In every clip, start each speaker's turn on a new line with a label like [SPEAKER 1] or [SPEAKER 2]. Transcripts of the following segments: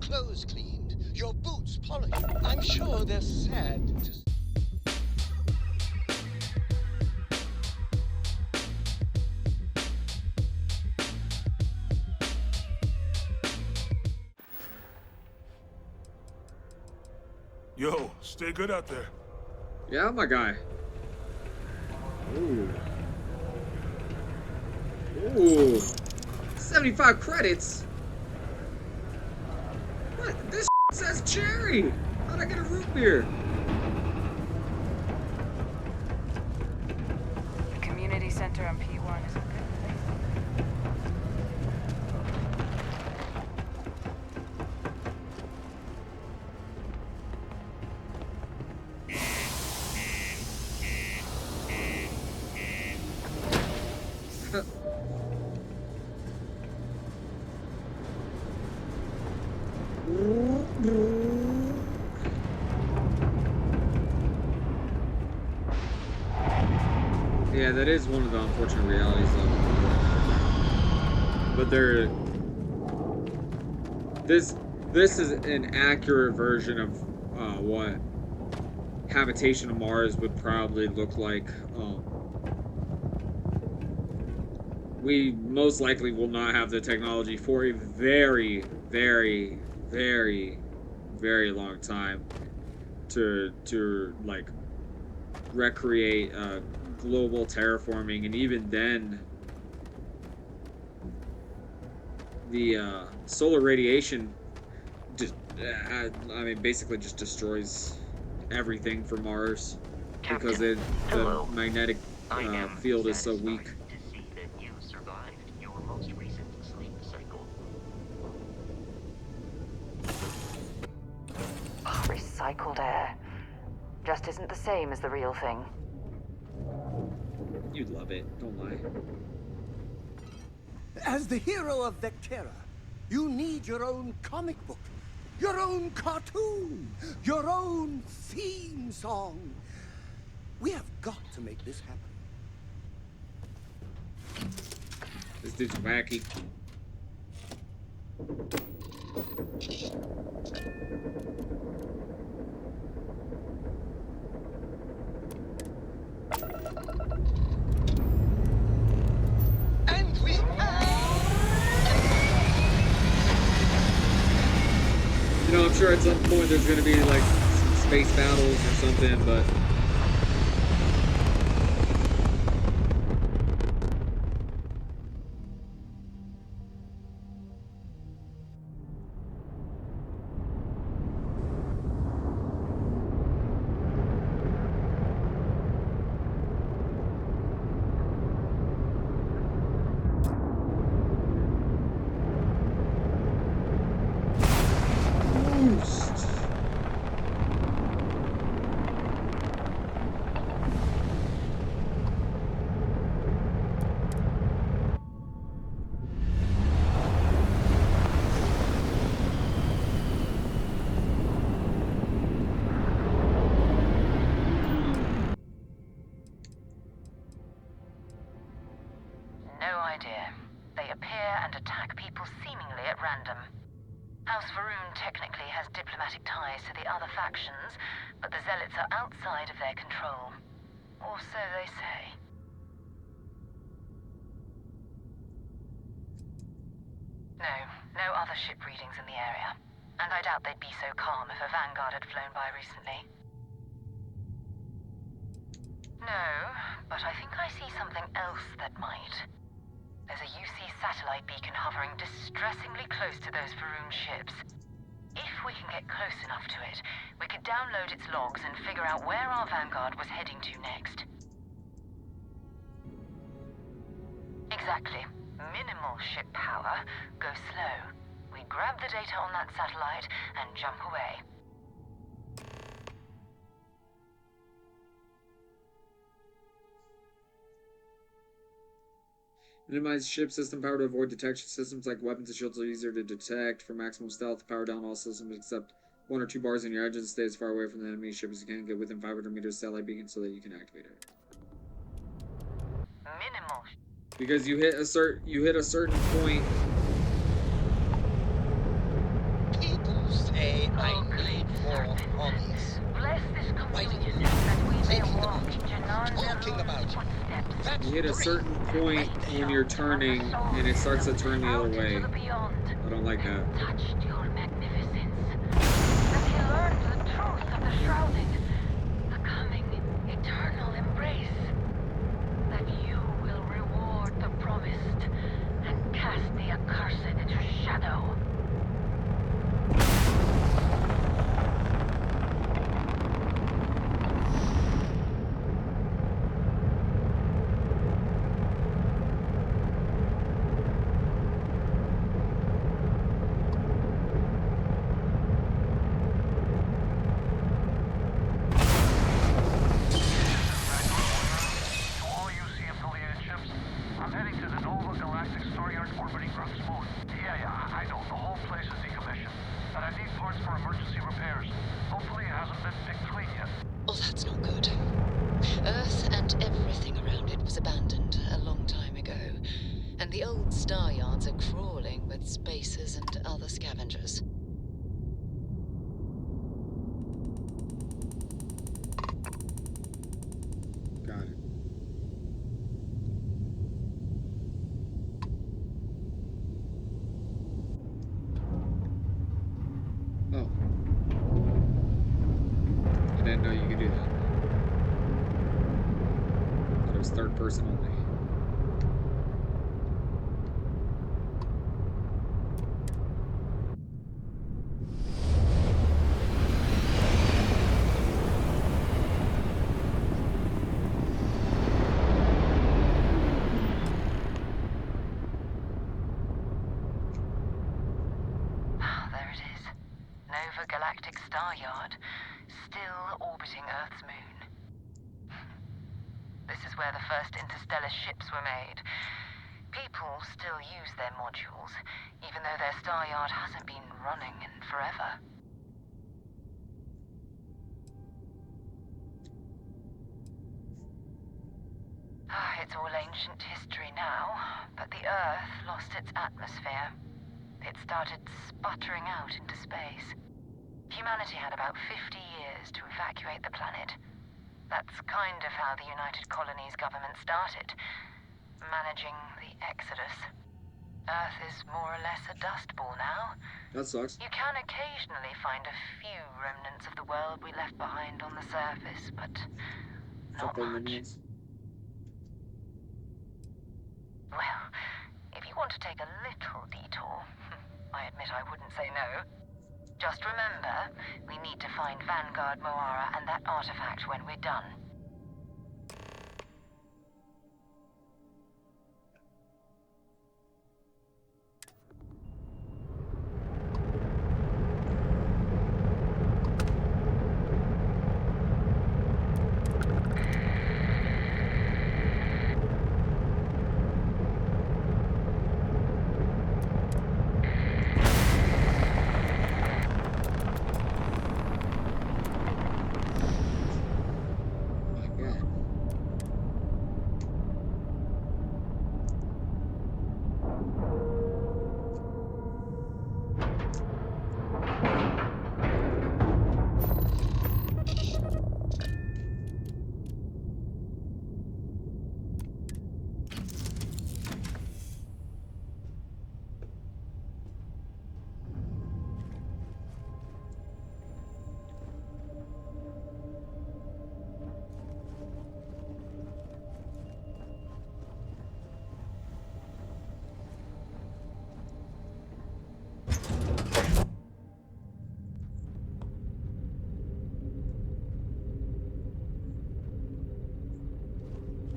[SPEAKER 1] clothes cleaned, your boots polished. I'm sure they're sad to...
[SPEAKER 2] Yo, stay good out there.
[SPEAKER 3] Yeah, my guy. Ooh. Ooh. 75 credits? What? This says cherry! How'd I get a root beer?
[SPEAKER 4] The community center on P1 is a good place.
[SPEAKER 3] Yeah, that is one of the unfortunate realities of it. But this is an accurate version of what habitation of Mars would probably look like. We most likely will not have the technology for a very, very, very, very long time to like recreate global terraforming, and even then the solar radiation just I mean basically just destroys everything for Mars because the magnetic field is so weak.
[SPEAKER 5] To see that you survived your most recent sleep cycle.
[SPEAKER 4] Recycled air. Just isn't the same as the real thing.
[SPEAKER 3] You'd love it, don't lie.
[SPEAKER 1] As the hero of Vectera, you need your own comic book, your own cartoon, your own theme song. We have got to make this happen.
[SPEAKER 3] This dude's wacky.
[SPEAKER 1] And we
[SPEAKER 3] You know, I'm sure at some point there's gonna be like some space battles or something, but
[SPEAKER 4] No idea. They appear and attack people seemingly at random. House Varun technically has diplomatic ties to the other factions, but the Zealots are outside of their control. Or so they say. No other ship readings in the area. And I doubt they'd be so calm if a Vanguard had flown by recently. No, but I think I see something else that might. There's a UC satellite beacon hovering distressingly close to those Varun ships. If we can get close enough to it, we could download its logs and figure out where our Vanguard was heading to next. Exactly. Minimal ship power, go slow. We grab the data on that satellite and jump away.
[SPEAKER 3] minimize ship system power to avoid detection. Systems like weapons and shields are easier to detect. For maximum stealth, power down all systems except 1 or 2 bars in your engine. Stay as far away from the enemy ship as you can. Get within 500 meters satellite beacon so that you can activate it.
[SPEAKER 4] Minimal.
[SPEAKER 3] Because you hit a certain point.
[SPEAKER 1] people
[SPEAKER 3] You hit a certain point when you're turning, and it starts to turn the other way. I don't like that.
[SPEAKER 4] Touched your magnificence. And he learned the truth of the shrouding, the coming eternal embrace. That you will reward the promised and cast the accursed into shadow.
[SPEAKER 6] Oh, that's not good. Earth and everything around it was abandoned a long time ago, and the old star yards are crawling with spacers and other scavengers.
[SPEAKER 3] Got it. Oh. I didn't know you could do that. Thought it was third person only.
[SPEAKER 4] There it is. Nova Galactic Star Yard, still orbiting Earth's moon. This is where the first interstellar ships were made. People still use their modules, even though their star yard hasn't been running in forever. It's all ancient history now, but the Earth lost its atmosphere. It started sputtering out into space. Humanity had about 50 years to evacuate the planet. That's kind of how the United Colonies government started, managing the exodus. Earth is more or less a dust ball now.
[SPEAKER 3] That sucks.
[SPEAKER 4] You can occasionally find a few remnants of the world we left behind on the surface, but not
[SPEAKER 3] Couple
[SPEAKER 4] much.
[SPEAKER 3] minions.
[SPEAKER 4] Well, if you want to take a little detour, I admit I wouldn't say no. Just remember, we need to find Vanguard Moara and that artifact when we're done.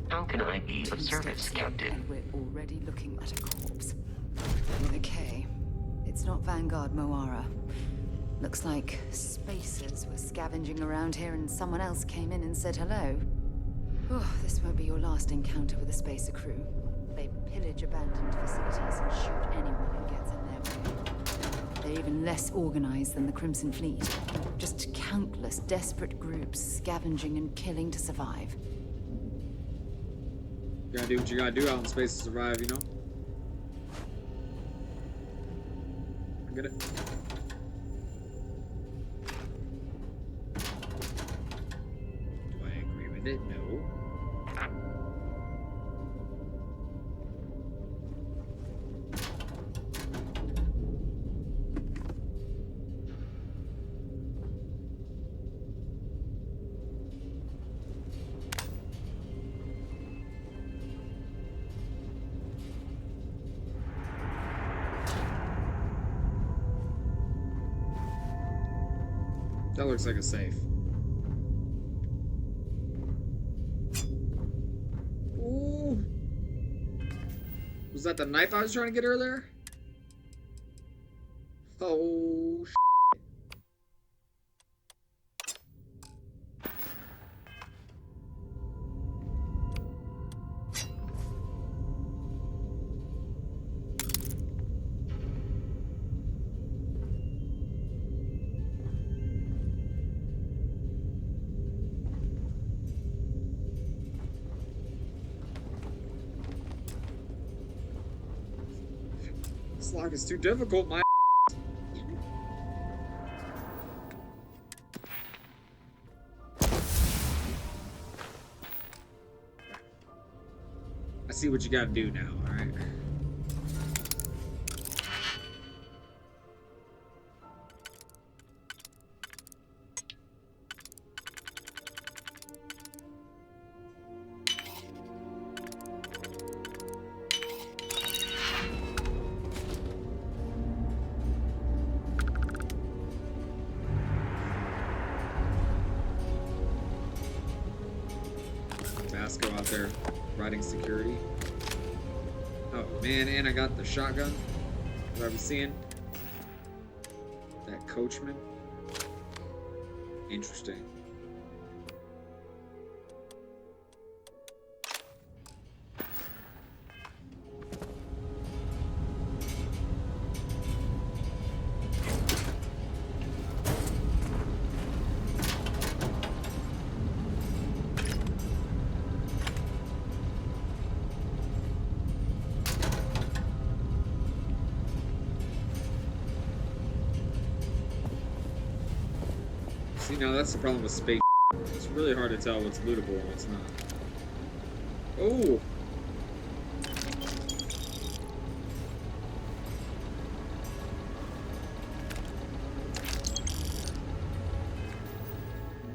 [SPEAKER 5] How can I be of service, Captain?
[SPEAKER 7] And we're already looking at a corpse. Okay. It's not Vanguard Moara. Looks like spacers were scavenging around here and someone else came in and said hello. Oh, this won't be your last encounter with a spacer crew. They pillage abandoned facilities and shoot anyone who gets in their way. They're even less organized than the Crimson Fleet. Just countless desperate groups scavenging and killing to survive.
[SPEAKER 3] You gotta do what you gotta do out in space to survive, you know? I get it. Do I agree with it? No. That looks like a safe. Ooh. Was that the knife I was trying to get earlier? Oh, this lock is too difficult, my. I see what you gotta do now, alright? Vasco out there riding security. Oh man, and I got the shotgun. What I was seeing. That coachman. Interesting. See, now that's the problem with space. It's really hard to tell what's lootable and what's not. Oh!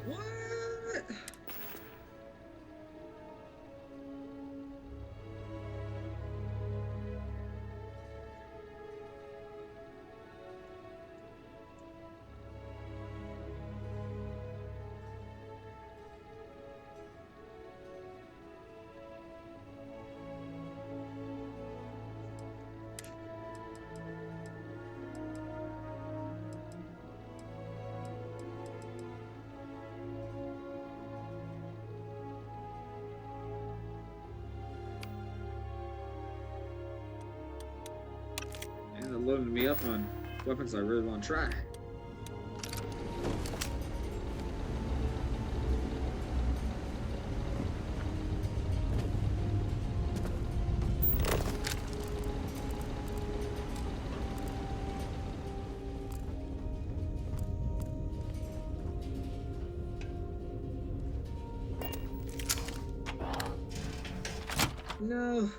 [SPEAKER 3] What? And they're loading me up on weapons I really want to try. No.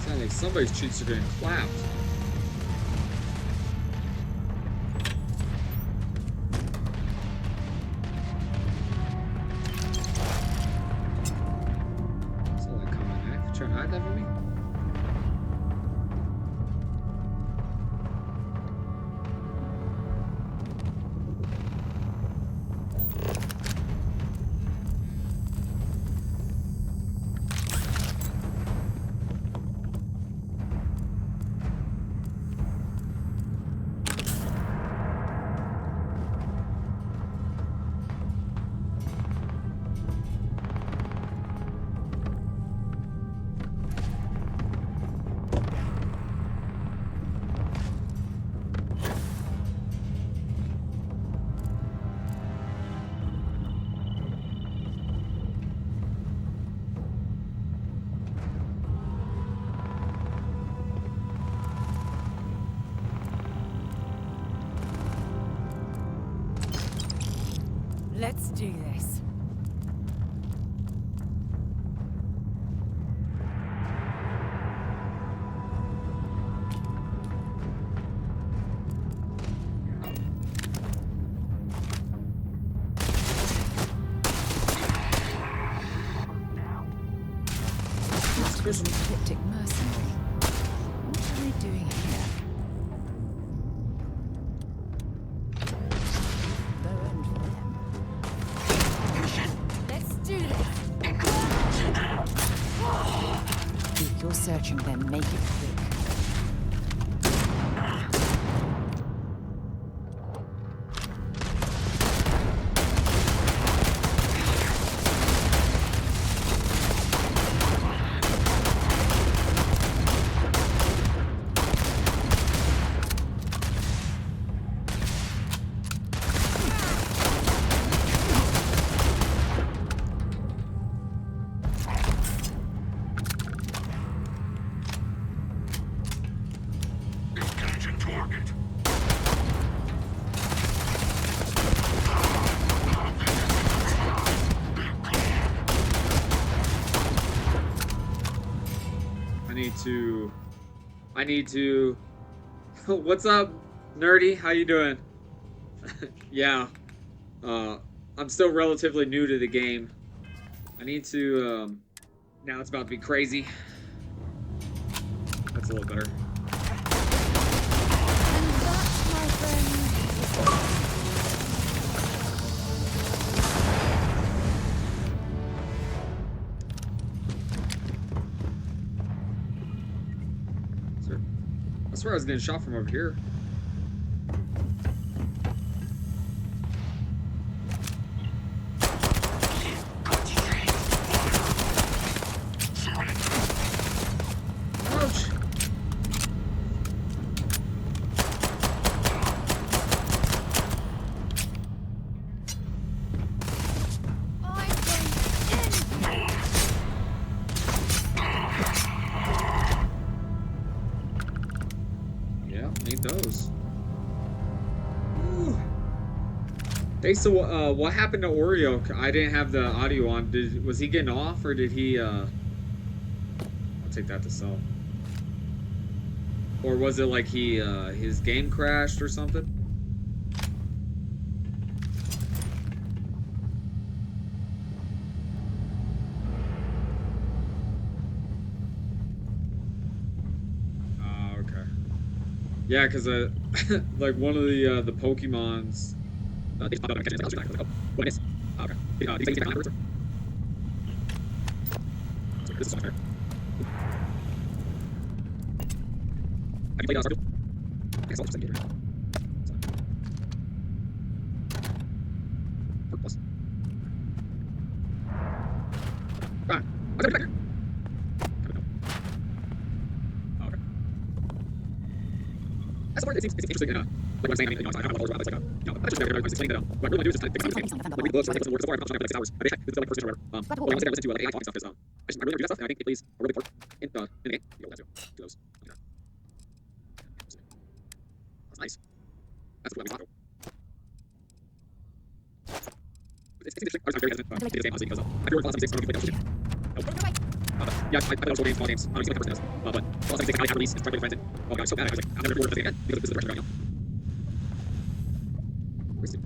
[SPEAKER 3] Sounds like somebody's cheeks are getting clapped. Saw that coming knife. Trying to hide that from me?
[SPEAKER 7] do this. This is an ecliptic mercenary. What are they doing here? Burn for them. Let's do this. If you're searching them, make it quick.
[SPEAKER 3] I need to what's up, nerdy? How you doing? Yeah. I'm still relatively new to the game. I need to now it's about to be crazy. That's a little better.
[SPEAKER 7] And that, my friend,
[SPEAKER 3] I swear I was getting shot from over here. Ouch! Need those. Ooh. Hey, so what happened to Oreo? I didn't have the audio on. Was he getting off, or did he? I'll take that to sell. Or was it like he his game crashed or something? Yeah, because like one of the Pokemons. They popped up and I was like, oh, what is? Okay. These things afterwards. This is so fair. Have you played Starfield? I guess I'll just send you here. Plus. Ah, what's back here? It seems interesting, like what I'm saying, I mean, I don't know what it's like, that's just very explaining that, what I really want to do is just fix this game, read books, like, so far, I've been like 6 hours, I think it's like first or whatever, but one thing I listen to, AI talking stuff is, I really do that stuff, and I think it plays a really big part in the game, you know, that's do those, that's nice, that's what we talk about. It's interesting, I was very hesitant, to this game, honestly, because, I feel like Fallout 76, I don't know if you played that shit. Yeah, I play those old games, small games, the only person does, but Fallout 76, I had release, and tried to friends in, oh god, it's so bad, I was like, I'll never do this again, because this is the direction right now. Where's it?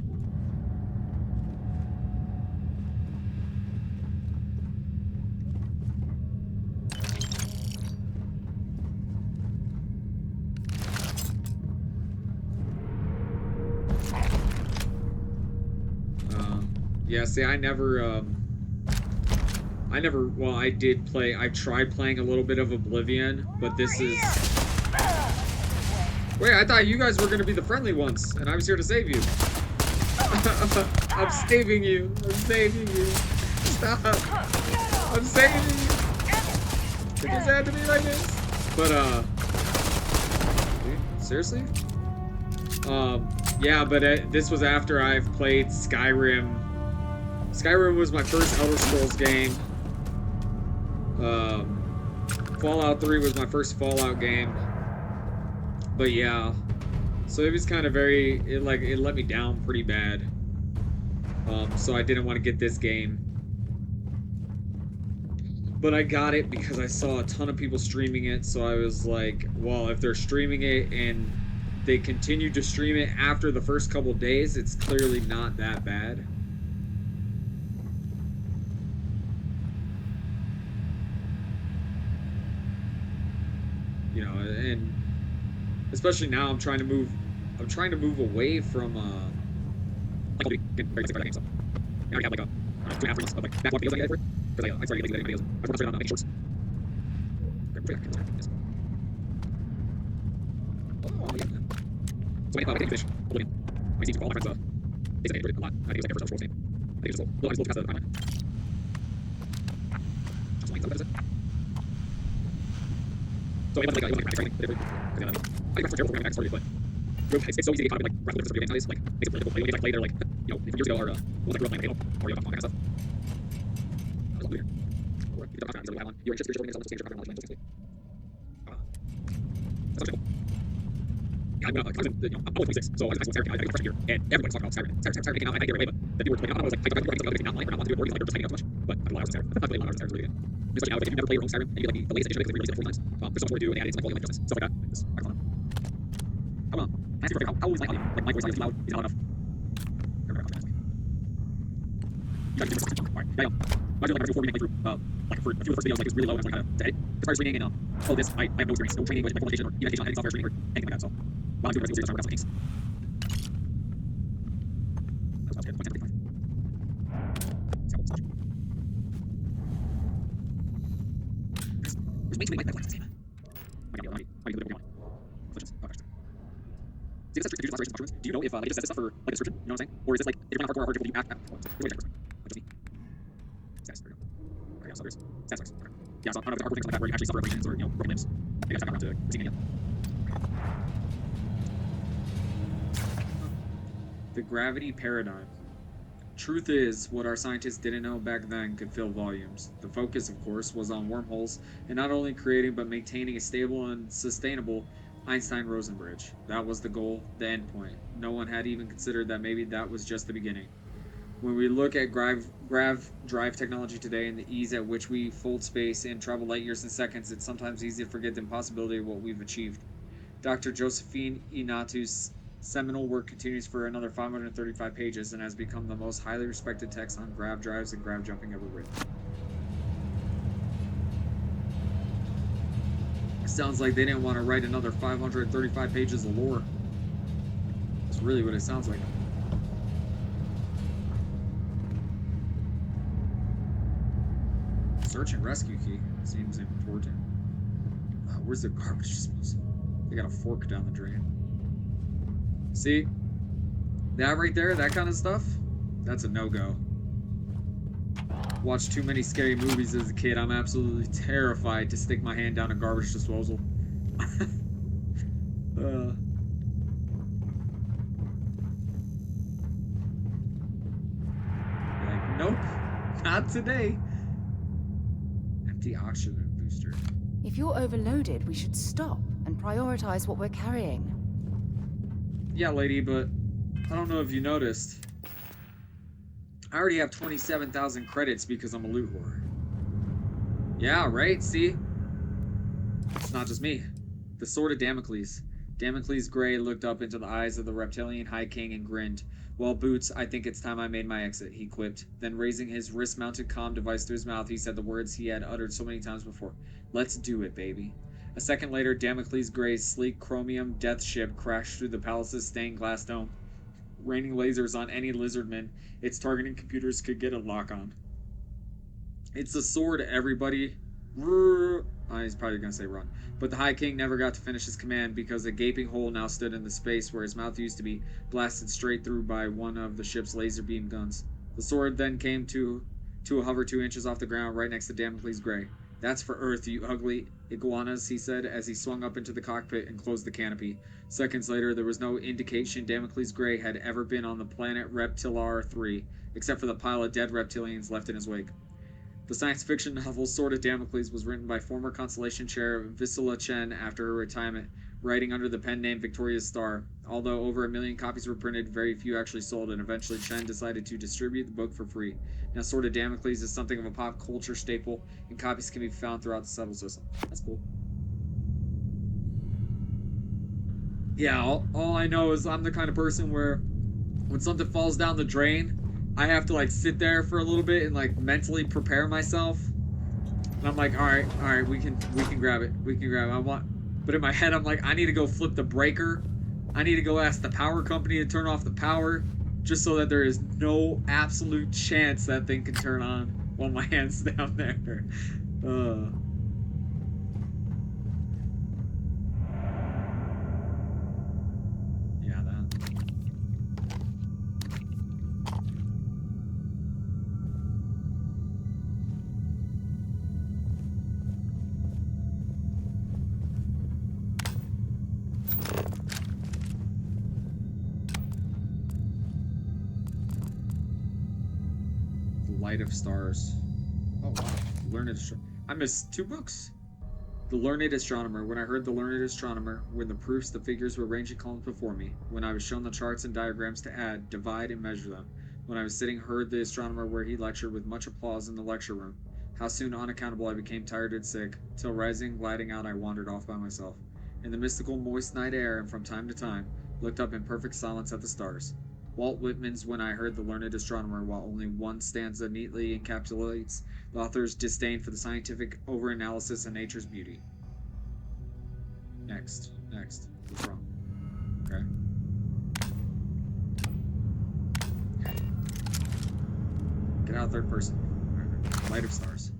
[SPEAKER 3] Yeah, see, I never, well, I tried playing a little bit of Oblivion, but this is... Wait, I thought you guys were going to be the friendly ones, and I was here to save you. I'm saving you. I'm saving you. Stop. I'm saving you. It just had to be like this. But, seriously? Yeah, but this was after I've played Skyrim. Skyrim was my first Elder Scrolls game. Fallout 3 was my first Fallout game. But yeah. So it was kind of it let me down pretty bad. So I didn't want to get this game. But I got it because I saw a ton of people streaming it, so I was like, well, if they're streaming it and they continued to stream it after the first couple days, it's clearly not that bad. You know, and especially now I'm trying to move away from like very sick game, so I already have like a 2.5 3 months of like backlog videos I get for it. Because I started getting videos. I was working on making shorts. Oh, yeah. So I think finish Oblivion. My team for all my friends they said they enjoyed it a lot. I think it was like their first Elder Scrolls game. I think it was a little past the timeline. Just like that is it. So it was like a training. I think that's terrible programming back started, but it's so easy to get caught up in like graphical difference of video games nowadays. Like makes it really difficult. Games I play, they're like, you know, years ago or what was I grew up playing Halo, Mario, Donkey Kong, that kind of stuff. That was weird. Or you don't have to on your interest, spiritual games, change your proper knowledge, basically. That's not simple. Yeah, I'm only 26, so I was in Sarah, I got freshman year, and everybody's talking about Skyrim. Skyrim came out, I hear it away, but the people were playing out, I was like, I was like, not like, or not want to do it, or like, they're just hanging out too much. But I played a lot of Skyrim. I played a lot of Skyrim really good. Especially now, like, if you never play your own Skyrim, and you get like the latest edition, they release it 40 times. There's so much more to do, and they added like volume, like justice, stuff like that. It's quite fun. I don't know. Can I ask you how old is my audio? Like, my voice is too loud, is not enough. You guys do this junk. Alright, yeah, I was doing like a 4 week playthrough, like for a few of the first videos, like it was really low, and I was like, to edit. As far as streaming and all this, I have no experience, no training, no education, or even education on editing software, streaming, or anything like that. So while I'm doing the rest of the series, I'm working on some things. That was good. 1:10:55. There's way too many white flags in this game. Might be a little bit Afflictions. Oh, gosh. See, this is tricky. Confusion, mushrooms. Do you know if they just said this stuff for like a description? You know what I'm saying? Or is this like if you're playing hardcore or hard difficulty, you act? Status. There we go. Okay, yeah, so there's status flags. Okay. Yeah, so I don't know if it's hardcore things like that where you actually suffer abrasions or broken limbs. Maybe I just got around to seeing it yet. The gravity paradigm. Truth is, what our scientists didn't know back then could fill volumes. The focus, of course, was on wormholes, and not only creating but maintaining a stable and sustainable Einstein-Rosen bridge. That was the goal, the end point. No one had even considered that maybe that was just the beginning. When we look at grav drive technology today and the ease at which we fold space and travel light years in seconds, it's sometimes easy to forget the impossibility of what we've achieved. Dr. Josephine Inatu's seminal work continues for another 535 pages and has become the most highly respected text on grav drives and grav jumping ever written. Sounds like they didn't want to write another 535 pages of lore. That's really what it sounds like. Search and rescue key seems important. Where's the garbage disposal? They got a fork down the drain. See? That right there, that kind of stuff, that's a no-go. Watched too many scary movies as a kid. I'm absolutely terrified to stick my hand down a garbage disposal. Like, nope, not today. Empty oxygen booster.
[SPEAKER 7] If you're overloaded, we should stop and prioritize what we're carrying.
[SPEAKER 3] Yeah, lady, but I don't know if you noticed. I already have 27,000 credits because I'm a loot whore. Yeah, right? See? It's not just me. The Sword of Damocles. Damocles Gray looked up into the eyes of the reptilian High King and grinned. Well, Boots, I think it's time I made my exit, he quipped. Then raising his wrist-mounted comm device to his mouth, he said the words he had uttered so many times before. Let's do it, baby. A second later, Damocles Gray's sleek chromium death ship crashed through the palace's stained glass dome, raining lasers on any lizardman its targeting computers could get a lock on. It's a sword, everybody. He's probably going to say run. But the High King never got to finish his command because a gaping hole now stood in the space where his mouth used to be, blasted straight through by one of the ship's laser beam guns. The sword then came to a hover 2 inches off the ground right next to Damocles Gray. That's for Earth, you ugly iguanas, he said as he swung up into the cockpit and closed the canopy. Seconds later, there was no indication Damocles Gray had ever been on the planet Reptilar 3, except for the pile of dead reptilians left in his wake. The science fiction novel Sword of Damocles was written by former Constellation Chair Visula Chen after her retirement writing under the pen name Victoria's Star. Although over 1 million copies were printed, very few actually sold, and eventually Chen decided to distribute the book for free. Now, Sword of Damocles is something of a pop culture staple, and copies can be found throughout the settled system. That's cool. Yeah, all I know is I'm the kind of person where when something falls down the drain, I have to like sit there for a little bit and like mentally prepare myself. And I'm like, all right, we can grab it. We can grab it. But in my head, I'm like, I need to go flip the breaker. I need to go ask the power company to turn off the power, just so that there is no absolute chance that thing can turn on while my hand's down there. Yeah, that. Light of Stars. Oh wow. Learned Astronomer. I missed 2 books. The Learned Astronomer. When I heard the Learned Astronomer, when the proofs, the figures were arranged in columns before me, when I was shown the charts and diagrams to add, divide, and measure them, when I was sitting, heard the astronomer where he lectured with much applause in the lecture room, how soon unaccountable I became tired and sick, till rising, gliding out, I wandered off by myself, in the mystical, moist night air, and from time to time, looked up in perfect silence at the stars. Walt Whitman's When I Heard the Learned Astronomer, while only one stanza neatly encapsulates the author's disdain for the scientific overanalysis of nature's beauty. Next. What's wrong? Okay. Get out third person. Light of Stars.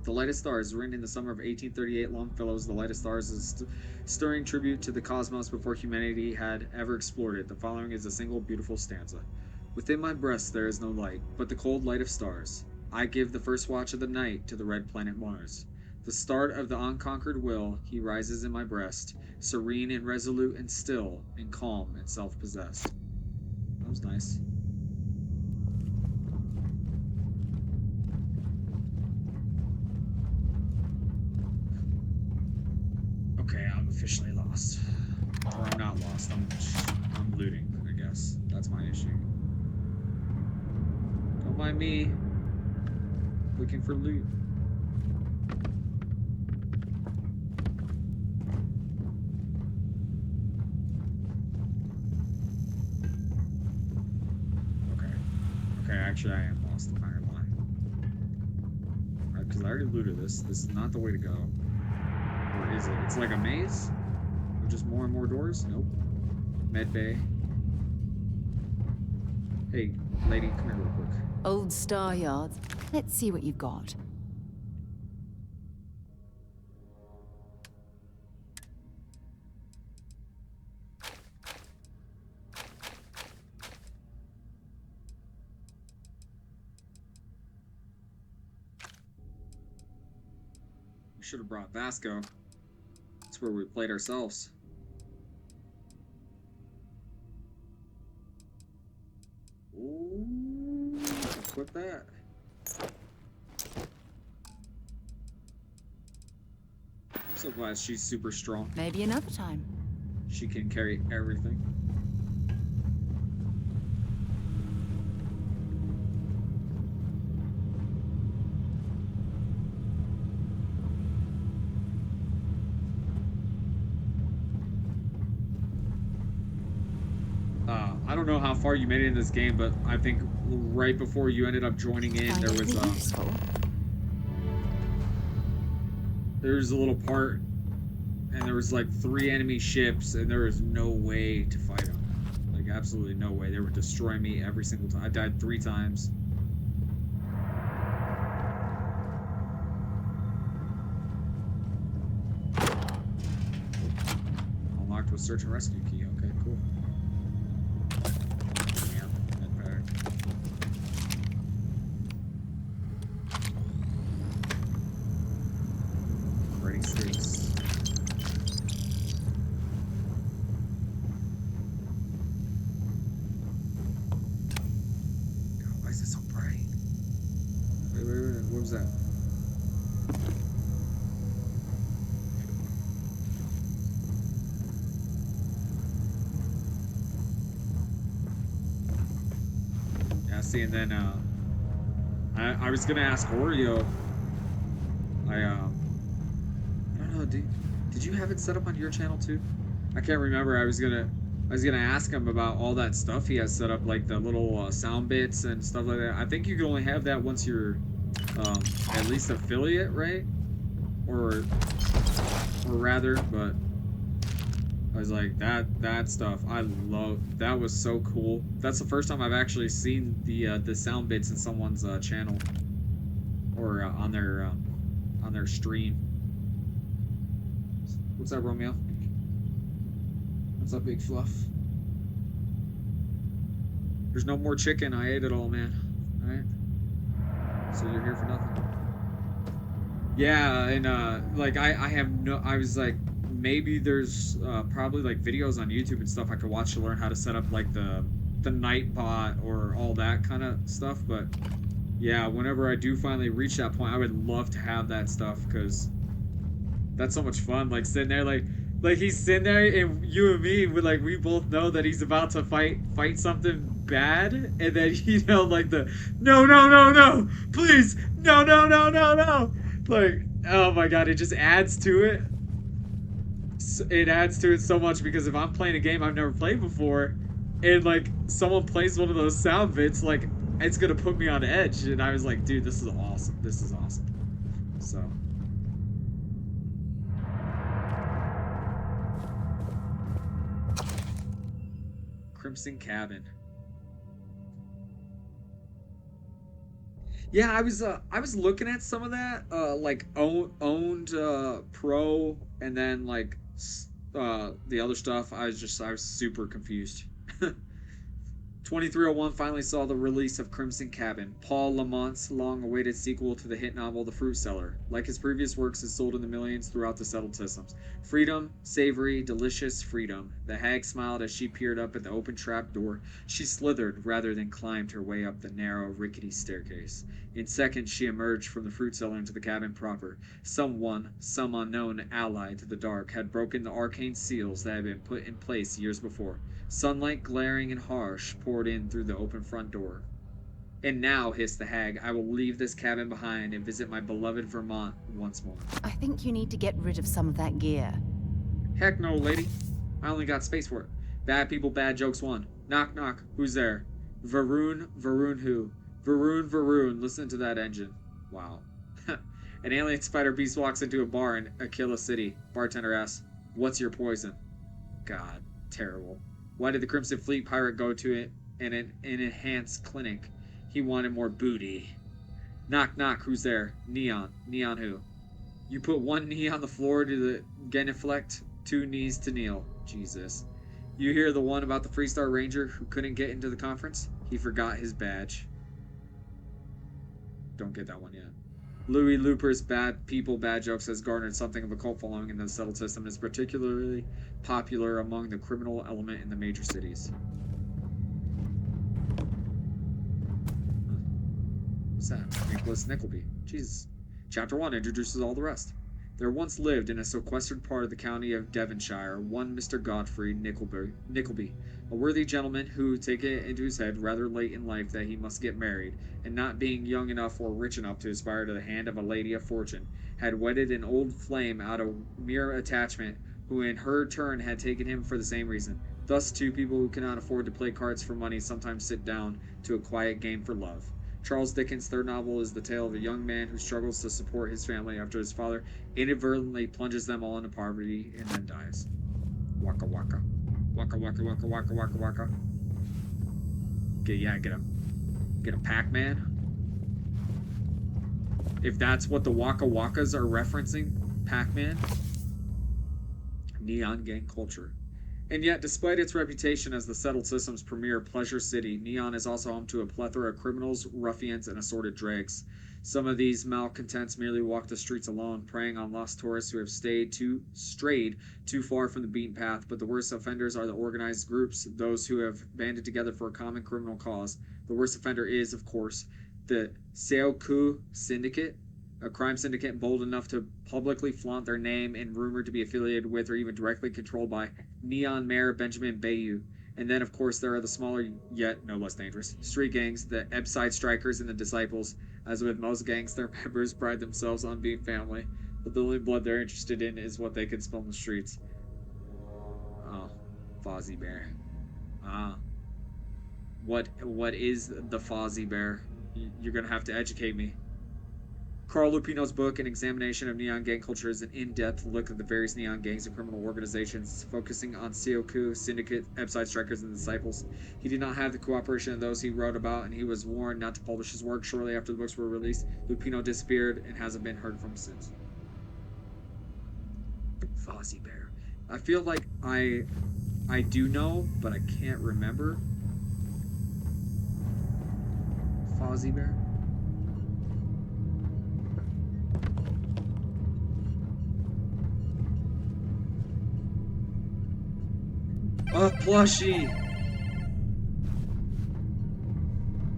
[SPEAKER 3] The Light of Stars, written in the summer of 1838, Longfellow's The Light of Stars is a stirring tribute to the cosmos before humanity had ever explored it. The following is a single beautiful stanza. Within my breast there is no light, but the cold light of stars. I give the first watch of the night to the red planet Mars. The start of the unconquered will, he rises in my breast, serene and resolute and still, and calm and self-possessed. That was nice. Okay, I'm officially lost. Or I'm not lost. I'm looting, I guess. That's my issue. Don't mind me looking for loot. Okay, actually I am lost. I'm not gonna lie. Alright, because I already looted this. This is not the way to go. Or is it? It's like a maze? With just more and more doors? Nope. Med bay. Hey, lady, come here real quick.
[SPEAKER 7] Old Star Yards. Let's see what you've got.
[SPEAKER 3] We should have brought Vasco. That's where we played ourselves. Ooh, equip that. I'm so glad she's super strong.
[SPEAKER 7] Maybe another time.
[SPEAKER 3] She can carry everything. I don't know how far you made it in this game, but I think right before you ended up joining in, there was a little part, and there was like 3 enemy ships, and there was no way to fight them. Like absolutely no way. They were destroying me every single time. I died 3 times. Unlocked with search and rescue key. Okay, cool. nasty. And then I was gonna ask Oreo. I don't know. Did you have it set up on your channel too? I can't remember. I was gonna ask him about all that stuff he has set up, like the little sound bits and stuff like that. I think you can only have that once you're at least affiliate, right? Or rather, but I was like, that stuff I love. That was so cool. That's the first time I've actually seen the sound bits in someone's channel or on their stream. What's up, Romeo? What's up, Big Fluff? There's no more chicken. I ate it all, man. All right. So you're here for nothing. Yeah, and like I was like, maybe there's probably like videos on YouTube and stuff I could watch to learn how to set up like the night bot or all that kind of stuff. But yeah, whenever I do finally reach that point, I would love to have that stuff because that's so much fun. Like sitting there, like he's sitting there, and you and me, we both know that he's about to fight something bad, and then like the no, please, no. Like, oh my god, it just adds to it. It adds to it so much because if I'm playing a game I've never played before, and like someone plays one of those sound bits, like it's gonna put me on edge. And I was like, dude, this is awesome. This is awesome. So. Crimson Cabin. Yeah, I was looking at some of that, like owned pro, and then like the other stuff. I was super confused. 2301 finally saw the release of Crimson Cabin, Paul Lamont's long-awaited sequel to the hit novel The Fruit Seller. Like his previous works, is sold in the millions throughout the settled systems. Freedom, savory, delicious freedom. The hag smiled as she peered up at the open trap door. She slithered rather than climbed her way up the narrow, rickety staircase. In seconds, she emerged from the fruit cellar into the cabin proper. Some unknown ally to the dark, had broken the arcane seals that had been put in place years before. Sunlight, glaring and harsh, poured in through the open front door. And now, hissed the hag, I will leave this cabin behind and visit my beloved Vermont once more.
[SPEAKER 7] I think you need to get rid of some of that gear.
[SPEAKER 3] Heck no, lady. I only got space for it. Bad people, bad jokes won. Knock, knock. Who's there? Varun who? Varun, listen to that engine. Wow. An alien spider beast walks into a bar in Aquila City. Bartender asks, what's your poison? God, terrible. Why did the Crimson Fleet pirate go to an enhanced clinic? He wanted more booty. Knock, knock. Who's there? Neon. Neon who? You put one knee on the floor to the genuflect, two knees to kneel. Jesus. You hear the one about the Freestar Ranger who couldn't get into the conference? He forgot his badge. Don't get that one yet. Louis Looper's bad people, bad jokes has garnered something of a cult following in the settled system and is particularly popular among the criminal element in the major cities. What's that? Nicholas Nickleby. Jesus. Chapter 1 introduces all the rest. There once lived in a sequestered part of the county of Devonshire one Mr. Godfrey Nickleby, a worthy gentleman who, taking it into his head rather late in life that he must get married, and not being young enough or rich enough to aspire to the hand of a lady of fortune, had wedded an old flame out of mere attachment, who in her turn had taken him for the same reason. Thus, two people who cannot afford to play cards for money sometimes sit down to a quiet game for love. Charles Dickens' third novel is the tale of a young man who struggles to support his family after his father inadvertently plunges them all into poverty and then dies. Waka waka. Waka waka waka waka waka waka. Get a Pac-Man. If that's what the Waka Wakas are referencing, Pac-Man. Neon gang culture. And yet, despite its reputation as the settled system's premier pleasure city, Neon is also home to a plethora of criminals, ruffians, and assorted dregs. Some of these malcontents merely walk the streets alone, preying on lost tourists who have strayed too far from the beaten path, but the worst offenders are the organized groups, those who have banded together for a common criminal cause. The worst offender is, of course, the Seoku Syndicate, a crime syndicate bold enough to publicly flaunt their name and rumored to be affiliated with or even directly controlled by Neon Mayor Benjamin Bayou, And then, of course, there are the smaller, yet no less dangerous, street gangs, the Ebside Strikers and the Disciples. As with most gangs, their members pride themselves on being family, but the only blood they're interested in is what they can spill in the streets. Oh, Fozzie Bear. What is the Fozzie Bear? You're gonna have to educate me. Carl Lupino's book, An Examination of Neon Gang Culture, is an in-depth look at the various neon gangs and criminal organizations, focusing on Sioku, Syndicate, Ebside Strikers, and Disciples. He did not have the cooperation of those he wrote about, and he was warned not to publish his work. Shortly after the books were released, Lupino disappeared and hasn't been heard from since. Fozzie Bear. I feel like I do know, but I can't remember. Fozzie Bear? A plushie!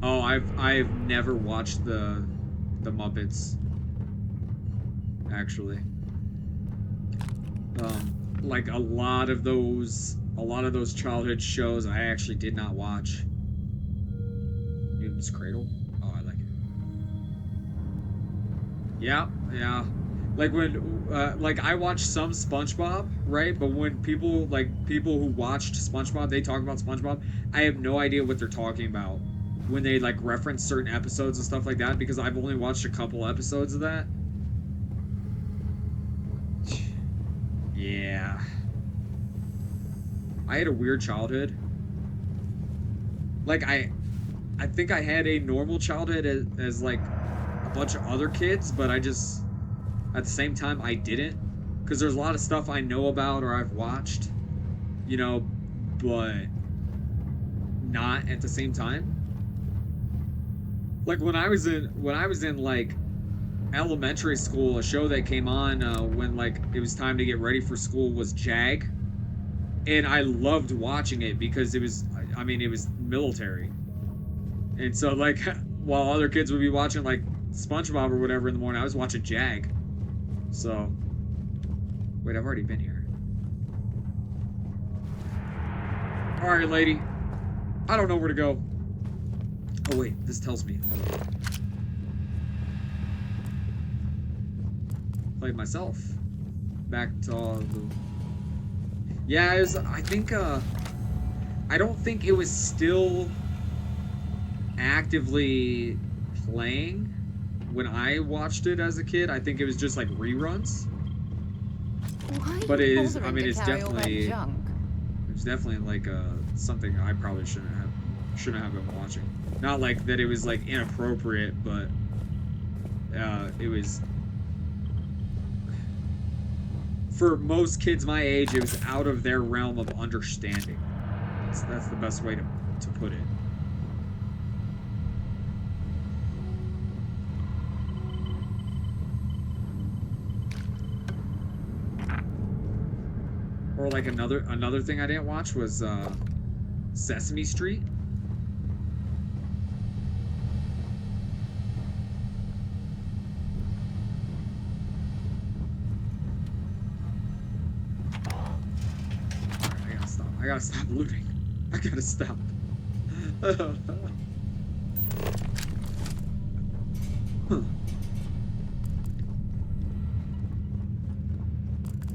[SPEAKER 3] Oh, I've never watched the Muppets. Actually. Like a lot of those childhood shows I actually did not watch. Newton's Cradle? Oh, I like it. Yeah. Like when, like I watched some SpongeBob, right? But when people who watched SpongeBob, they talk about SpongeBob, I have no idea what they're talking about when they like reference certain episodes and stuff like that, because I've only watched a couple episodes of that. Yeah. I had a weird childhood. Like I think I had a normal childhood as like a bunch of other kids, but I just, at the same time, I didn't. Because there's a lot of stuff I know about or I've watched, you know, but not at the same time. Like when I was in like elementary school, a show that came on when like it was time to get ready for school was Jag. And I loved watching it because it was, I mean, it was military. And so like while other kids would be watching like SpongeBob or whatever in the morning, I was watching Jag. So, wait, I've already been here. Alright, lady. I don't know where to go. Oh, wait, this tells me. Played myself. Back to all the... Yeah, it was, I think, I don't think it was still actively playing when I watched it as a kid. I think it was just like reruns.
[SPEAKER 7] Why
[SPEAKER 3] But it is, I
[SPEAKER 7] bothering
[SPEAKER 3] mean,
[SPEAKER 7] to
[SPEAKER 3] it's
[SPEAKER 7] carry all that
[SPEAKER 3] definitely,
[SPEAKER 7] junk?
[SPEAKER 3] it's definitely like something I probably shouldn't have been watching. Not like that it was like inappropriate, but it was, for most kids my age, it was out of their realm of understanding. That's the best way to put it. Or like another thing I didn't watch was Sesame Street. I gotta stop looting. I gotta stop.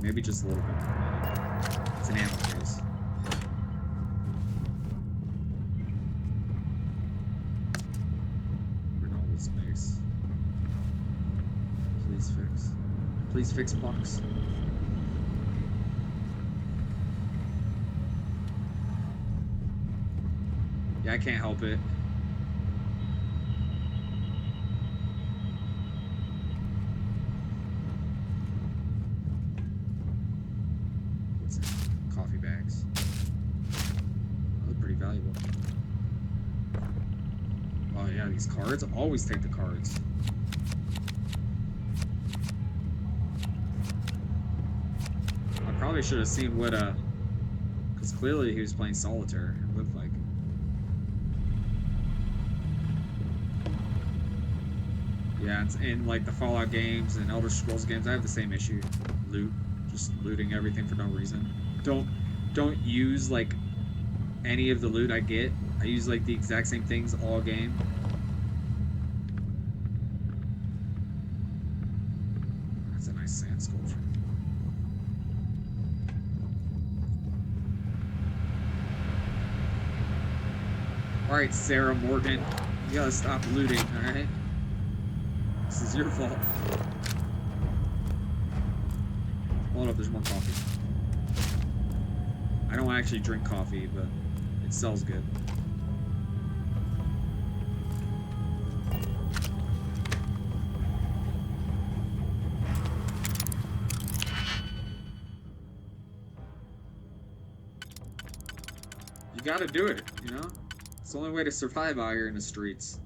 [SPEAKER 3] Maybe just a little bit. It's an ammo case. Ronaldo space. Please fix. Please fix box. Yeah, I can't help it. What's that? Coffee bags. Oh, they're pretty valuable. Oh yeah, these cards. Always take the cards. I probably should have seen what because clearly he was playing solitaire. It looked like. Yeah, it's in like the Fallout games and Elder Scrolls games. I have the same issue. Loot, just looting everything for no reason. Don't use like any of the loot I get. I use like the exact same things all game. That's a nice sand sculpture. Alright, Sarah Morgan. You gotta stop looting, alright? This is your fault. Hold up, there's more coffee. I don't actually drink coffee, but it sells good. You gotta do it, you know? It's the only way to survive out here in the streets.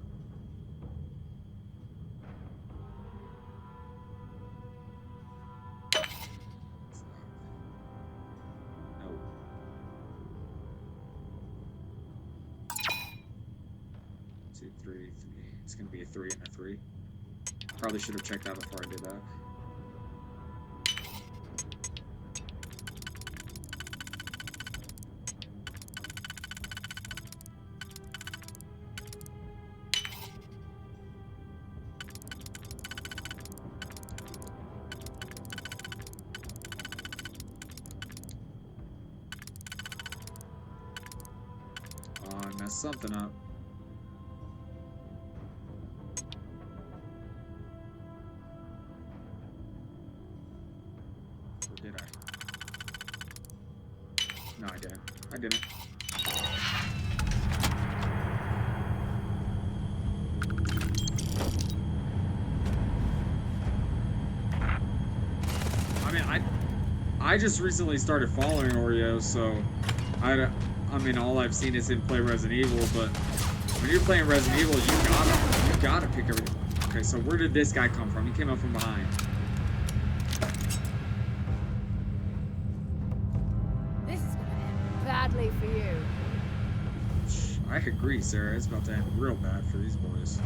[SPEAKER 3] No. 2, 3, 3. It's gonna be a 3 and a 3. Probably should have checked out before I did that. Something up. Or did I? No, I didn't. I didn't. I mean, I just recently started following Oreo, so I mean, all I've seen is him play Resident Evil, but when you're playing Resident Evil, you gotta pick everything. Okay, so where did this guy come from? He came up from behind.
[SPEAKER 7] This is gonna end badly for you.
[SPEAKER 3] I agree, Sarah. It's about to end real bad for these boys.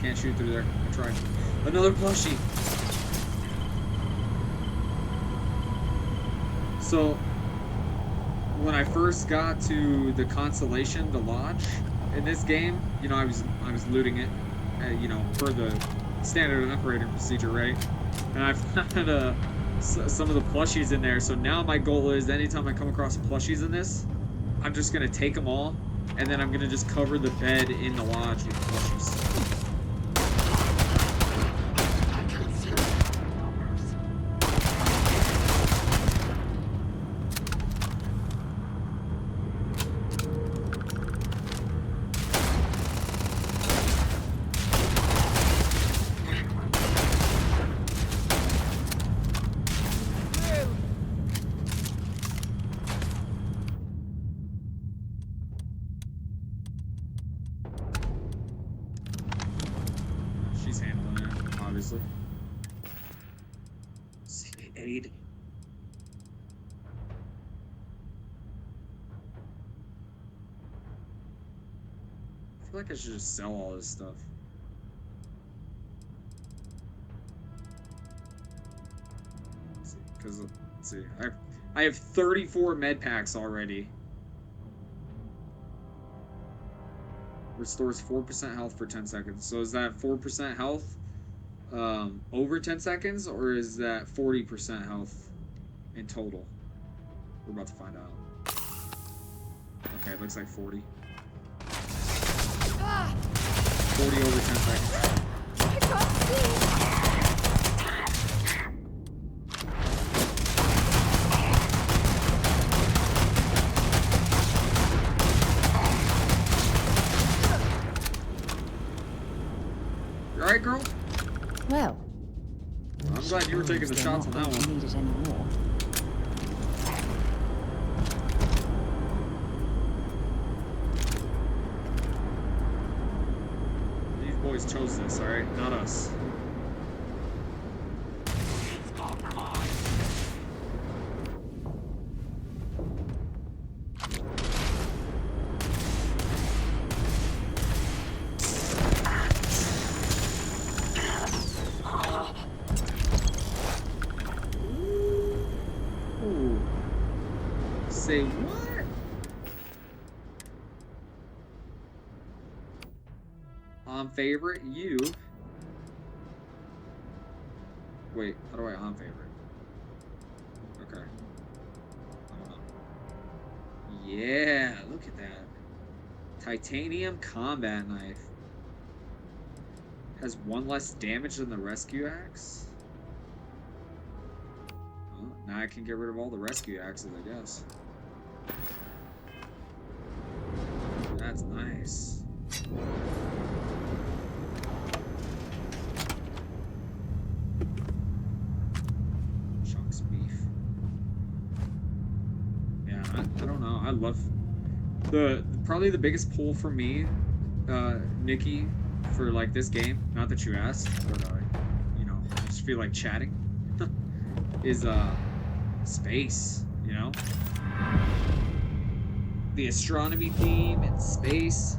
[SPEAKER 3] Can't shoot through there. I tried. Another plushie. So, when I first got to the Constellation, the lodge, in this game, you know, I was looting it, you know, per the standard operating procedure, right? And I found some of the plushies in there. So now my goal is, anytime I come across plushies in this, I'm just gonna take them all, and then I'm gonna just cover the bed in the lodge with plushies. Aid. I feel like I should just sell all this stuff. Because let's see, I have 34 med packs already. Restores 4% health for 10 seconds. So is that 4% health over 10 seconds, or is that 40% health in total? We're about to find out. Okay, it looks like 40. 40 over 10 seconds.
[SPEAKER 7] I can't see.
[SPEAKER 3] You alright, girl?
[SPEAKER 7] Well,
[SPEAKER 3] I'm glad you were taking the shots on that one.
[SPEAKER 7] Need it anymore.
[SPEAKER 3] These boys chose this, alright? Not us. Say what? Favorite, you. Wait, how do I favorite? Okay. I don't know. Yeah, look at that. Titanium combat knife. Has 1 less damage than the rescue axe? Well, now I can get rid of all the rescue axes, I guess. That's nice. Chunks beef. Yeah, I don't know. I love probably the biggest pull for me, Nikki, for like this game. Not that you asked, but you know, I just feel like chatting. Is space. You know, the astronomy theme and space.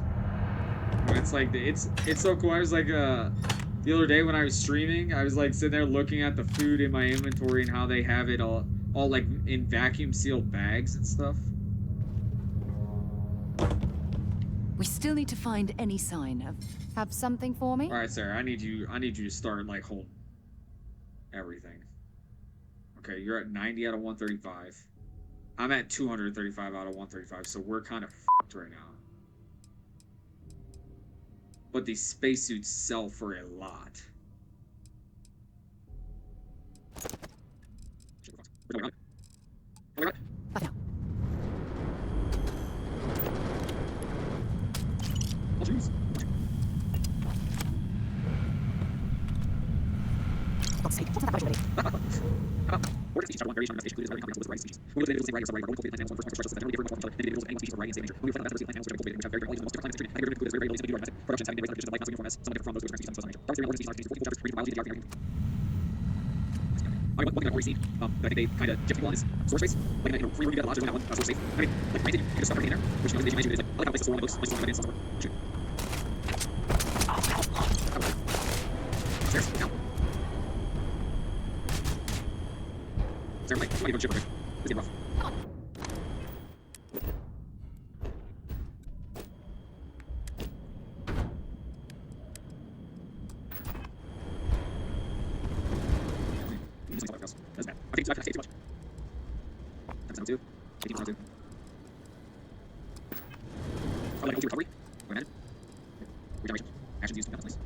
[SPEAKER 3] It's like it's so cool. I was like the other day when I was streaming, I was like sitting there looking at the food in my inventory and how they have it all like in vacuum sealed bags and stuff.
[SPEAKER 7] We still need to find any sign of... Have something for me?
[SPEAKER 3] All right, Sarah. I need you to start like holding everything. Okay, you're at 90 out of 135. I'm at 235 out of 135, so we're kind of fucked right now. But these spacesuits sell for a lot. I think they kind of jump people on this source space. Like, you know, free you get a lot of that one source space. I mean, like, granted, you can just stuff everything in there, which, you know, is like, I like how places store all my books, my songs, my bands, software. Shoot. Stairs, down. Sarah, like, why do you go chip over? This game rough. That's bad. I think I say too much. 10%, 18%. Oh, like, recovery. Go ahead. Regeneration. Actions used. That's nice.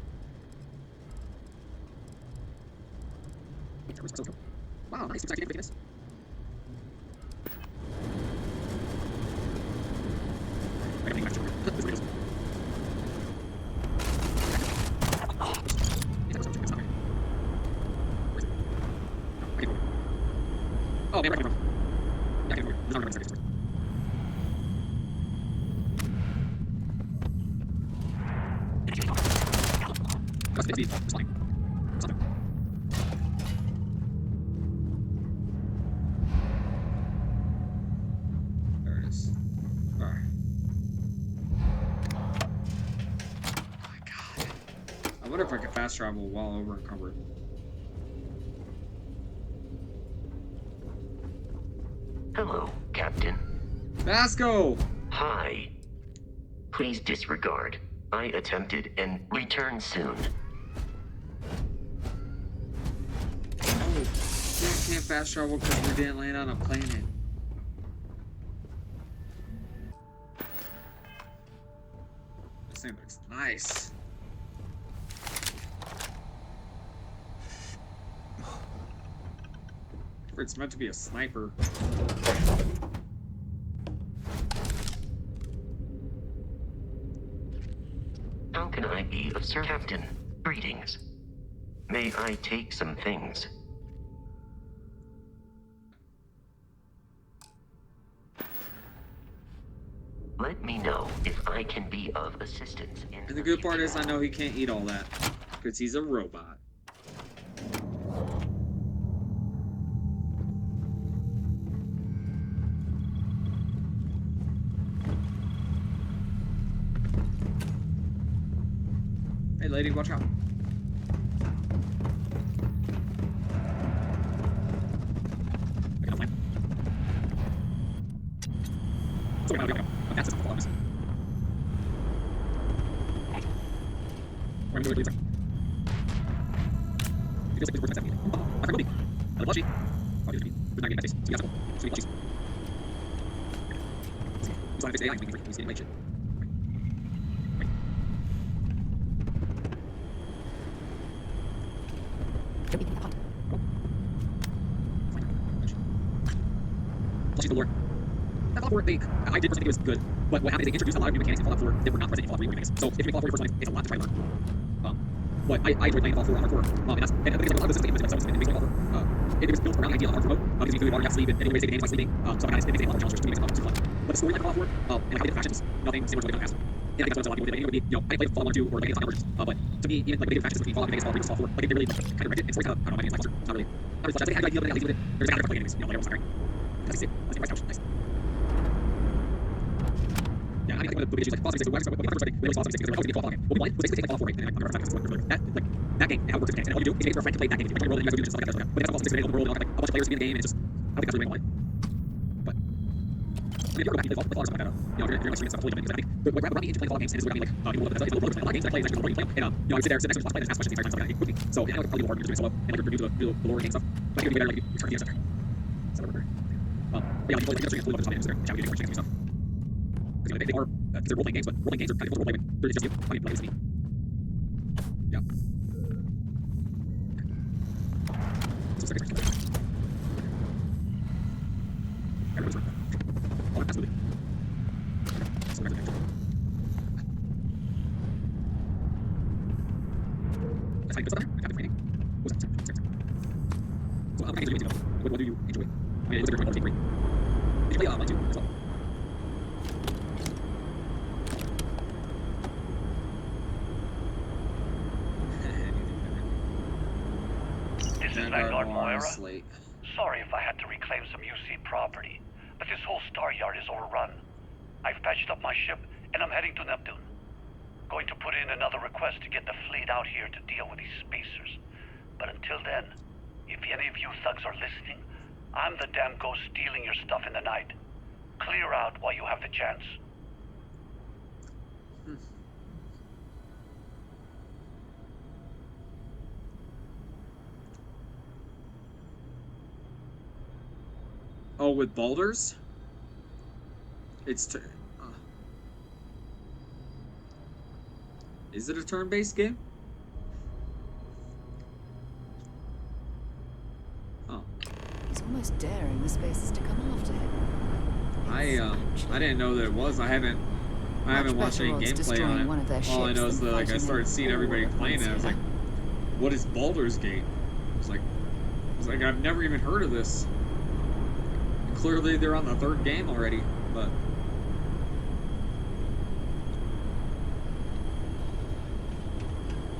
[SPEAKER 3] Wow, nice. Looks like you did this. I don't think that's true. This is ridiculous. Oh, man, right here, bro. Yeah, I can move. There's no reference there. That's big speed. It's flying. Something. There it is. Alright. Oh my god. I wonder if I can fast travel while over encumbered.
[SPEAKER 5] Hello, Captain.
[SPEAKER 3] Vasco!
[SPEAKER 5] Hi. Please disregard. I attempted and return soon.
[SPEAKER 3] Oh, we can't fast travel because we didn't land on a planet. This thing looks nice. It's meant to be a sniper.
[SPEAKER 5] How can I be of service? Captain, greetings. May I take some things? Let me know if I can be of assistance in
[SPEAKER 3] And the good part is I know he can't eat all that. Because he's a robot. Hey lady, watch out. That's a performance. We're going to do it. It feels like it's worth it. I'm from Movie. Hello, Plushie. Oh, good night, good night, face. Sweet, sweet Plushies. He's on a fixed AI. He's getting late shit. Wait. Plushie's the lore. That Fallout 4, I did personally think it was good, but what happened is they introduced a lot of new mechanics in Fallout 4 that were not present in Fallout 3 remakes. So if you make Fallout 4 your first one, it's a lot to try to learn. But I enjoyed playing Fallout 4 on hardcore, and that's and I think a lot of this is the game that makes Fallout 4. It was built around the idea of hard mode, because you could already have sleep and anyway save the game by sleeping. So I got it makes it a lot of challenges to make it super fun. But the story like Fallout 4, and how they did the fashions, nothing similar to what they done past. And I think that's what a lot of people did. It would be, you know, I played Fallout 1 or 2 or like any of the versions, but to me, even like the fashions between Fallout New Vegas, Fallout 3, Fallout 4, like they really kind of wrecked it. And storytelling, I don't know, my name's like not really. I was like, how do I deal with it? How do I deal with it? There's a guy playing anyways, you know, like everyone's hiring. Let's see price couch, nice. Yeah, I mean, like, the issues like boss things, like, when first starting, we always boss things because they're always going to be Fallout game. What we want was basically take the Fallout 4, right? And like, that game and how it works in mechanics. And all you do is you wait for a friend to play that game. You play your role and you guys do stuff like that. But that's also the world and like a bunch of players in the game and it's just, I don't think that's really what I want. But if you ever go back and play Fallout, like that, you know, you're like streaming stuff totally different because I think the way around me into playing Fallout games is what I mean, like, people love it. It's a lot of games that I play is actually the more you play. And, you know, I would sit there and just ask questions the entire time, so I got quickly. So, and I know it's probably hard when you're doing solo and like you're new to the lore and stuff. But I think it would be better like you turn the stuff. So that would work. But yeah, like, you know, streaming stuff, chat with you, checking stuff. Because you know, they are, because they're role-playing games, but role-playing games are kind of role-playing when they're just you. I mean, like, it's me. Yeah. So, second section. Everyone's right. Oh, absolutely. So, next section. That's how you put stuff there? Captain Training. What's that? So, how many games do you enjoy? What do you enjoy? I mean, what's your favorite 3? Did you play 1, 2 as well?
[SPEAKER 8] Lord Moira. Sorry if I had to reclaim some UC property, but this whole star yard is overrun. I've patched up my ship, and I'm heading to Neptune. Going to put in another request to get the fleet out here to deal with these spacers. But until then, if any of you thugs are listening, I'm the damn ghost stealing your stuff in the night. Clear out while you have the chance.
[SPEAKER 3] Oh, with Baldur's? It's is it a turn-based game? Oh.
[SPEAKER 7] He's almost daring the spacers to come after him.
[SPEAKER 3] I didn't know that it was. I haven't watched any gameplay on it. All I know is that like I started seeing everybody playing it. I was like, what is Baldur's Gate? It's like I've never even heard of this. Clearly they're on the 3rd game already, but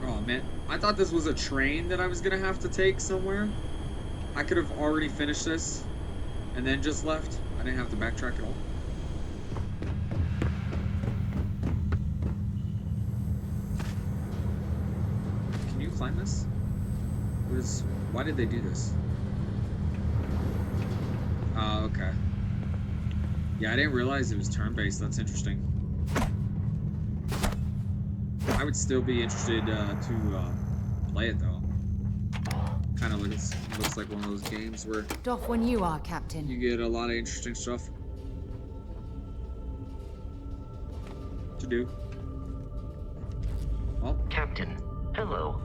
[SPEAKER 3] oh man, I thought this was a train that I was gonna have to take somewhere. I could have already finished this and then just left. I didn't have to backtrack at all. Can you climb this? Why did they do this? Oh, okay. Yeah, I didn't realize it was turn-based. That's interesting. I would still be interested to play it, though. Kind of looks like one of those games where...
[SPEAKER 7] Doff when you are, Captain.
[SPEAKER 3] You get a lot of interesting stuff to do. Well,
[SPEAKER 5] Captain, hello.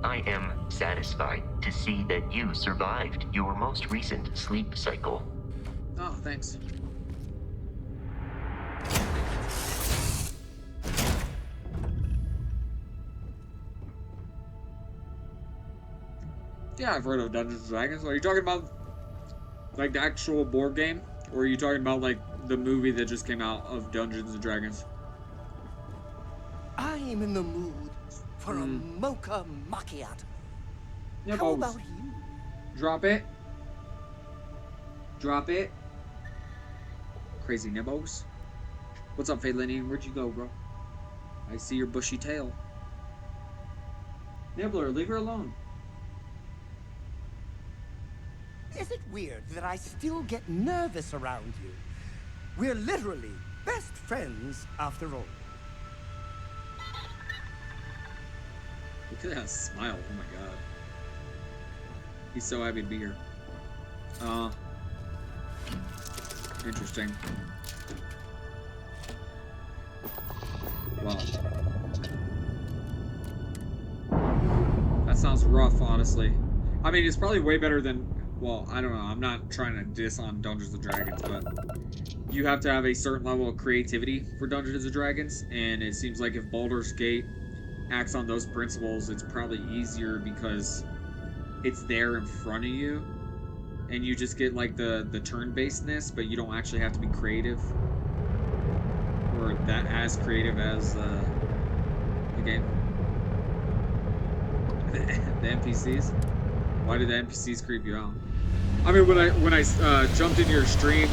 [SPEAKER 5] I am satisfied to see that you survived your most recent sleep cycle.
[SPEAKER 3] oh, thanks. Yeah, I've heard of Dungeons and Dragons. Are you talking about like the actual board game? Or are you talking about like the movie that just came out of Dungeons and Dragons?
[SPEAKER 1] I'm in the mood for a mocha macchiato.
[SPEAKER 3] Yeah,
[SPEAKER 1] How about you?
[SPEAKER 3] Drop it. Drop it. Crazy nibbos. What's up, Faylini? Where'd you go, bro? I see your bushy tail. Nibbler, leave her alone.
[SPEAKER 1] Is it weird that I still get nervous around you? We're literally best friends after all.
[SPEAKER 3] Look at that smile. Oh my god. He's so happy to be here. Interesting. Wow. That sounds rough, honestly. I mean, it's probably way better than... Well, I don't know. I'm not trying to diss on Dungeons & Dragons, but... You have to have a certain level of creativity for Dungeons & Dragons, and it seems like if Baldur's Gate acts on those principles, it's probably easier because it's there in front of you, and you just get like the turn-basedness, but you don't actually have to be creative or that as creative as the game. The NPCs. Why did the NPCs creep you out? I mean, when I jumped into your stream,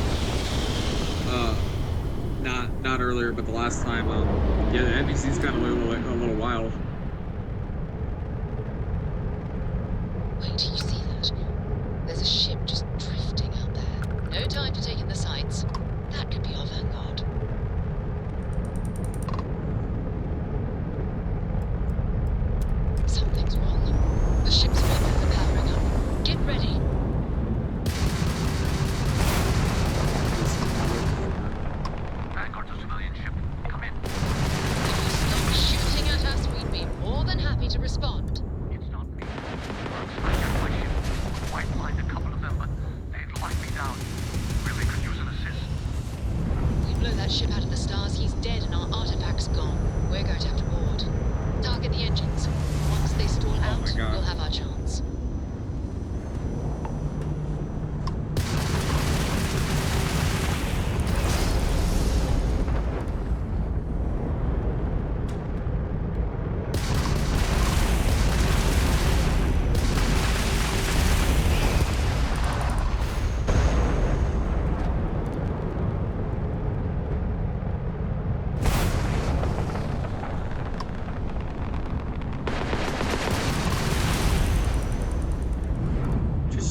[SPEAKER 3] not earlier, but the last time, yeah, the NPCs kind of look a little wild.
[SPEAKER 6] Wait, do you see that? There's a ship just drifting out there. No time to take in the sights. That could be our vanguard. Something's wrong. The ship's weapons are powering up. Get ready.
[SPEAKER 8] Vanguard to civilian ship. Come in.
[SPEAKER 6] If you stop shooting at us, we'd be more than happy to respond.
[SPEAKER 8] It's not me. Looks like at my ship. Might find a couple of them, but they'd lock me down. Really could use an assist.
[SPEAKER 6] We blow that ship out of the stars, he's dead and our artifact's gone. We're going to have to board. Target the engines. Once they stall out, we'll have our chance.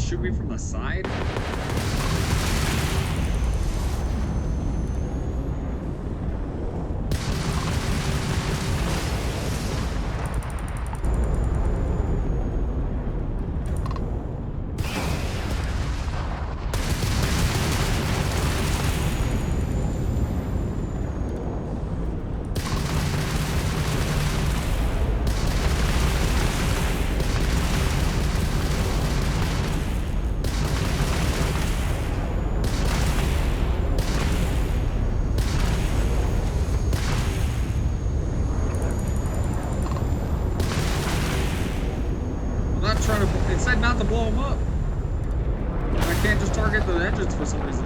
[SPEAKER 3] Shoot me from the side? It said not to blow them up. I can't just target the engines for some reason.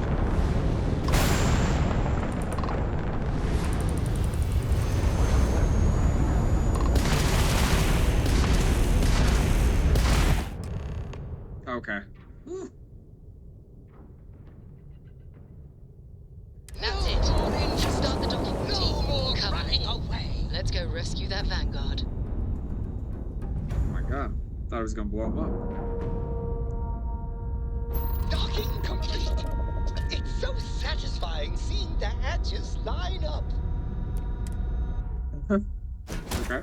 [SPEAKER 3] Okay. Whew.
[SPEAKER 6] That's it. Start the docking routine.
[SPEAKER 9] No more
[SPEAKER 6] Come
[SPEAKER 9] running
[SPEAKER 6] on.
[SPEAKER 9] away.
[SPEAKER 6] Let's go rescue that vanguard.
[SPEAKER 3] Oh my god. Thought I was gonna blow him up.
[SPEAKER 9] Docking complete. It's so satisfying seeing the hatches line up.
[SPEAKER 3] Okay.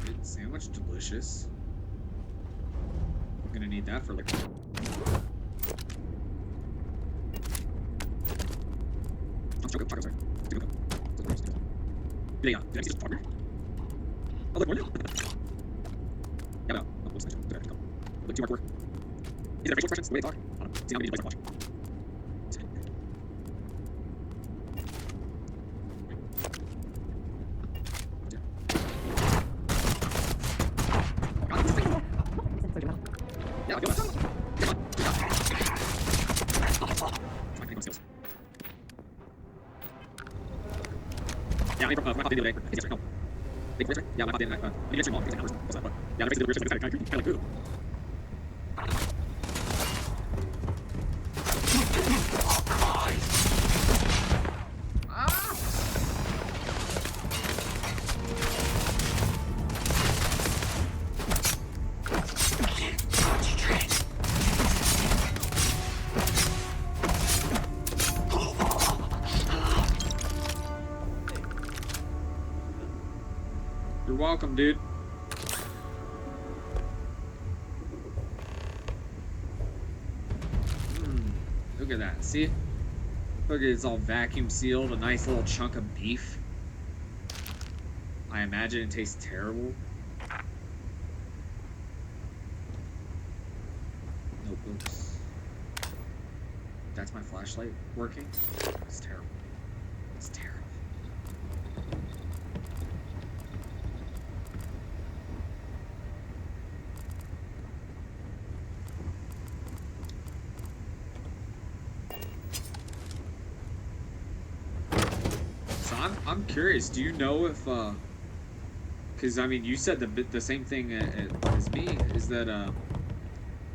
[SPEAKER 3] Good sandwich, delicious. I'm gonna need that for like. Yeah, did I see this partner? Oh, look, more new. Yeah, no. Oh, looks nice. There, go. Look, 2 mark 4. Is that facial expressions? The way they talk? I don't know. See how many devices I'm watching. Yeah, I'll go with that. Yeah, I popped in the other day. Yes, no. Big race, right? Yeah, I popped in. Maybe it's your mom. It's hours. What's that? But yeah, the race is the weird shit. It's kind of like ooh. You're welcome, dude. Look at that. See? Look at it. It's all vacuum sealed. A nice little chunk of beef. I imagine it tastes terrible. Notebooks. That's my flashlight working? It's terrible. It's terrible. So I'm curious. Do you know if because I mean you said the same thing as me, is that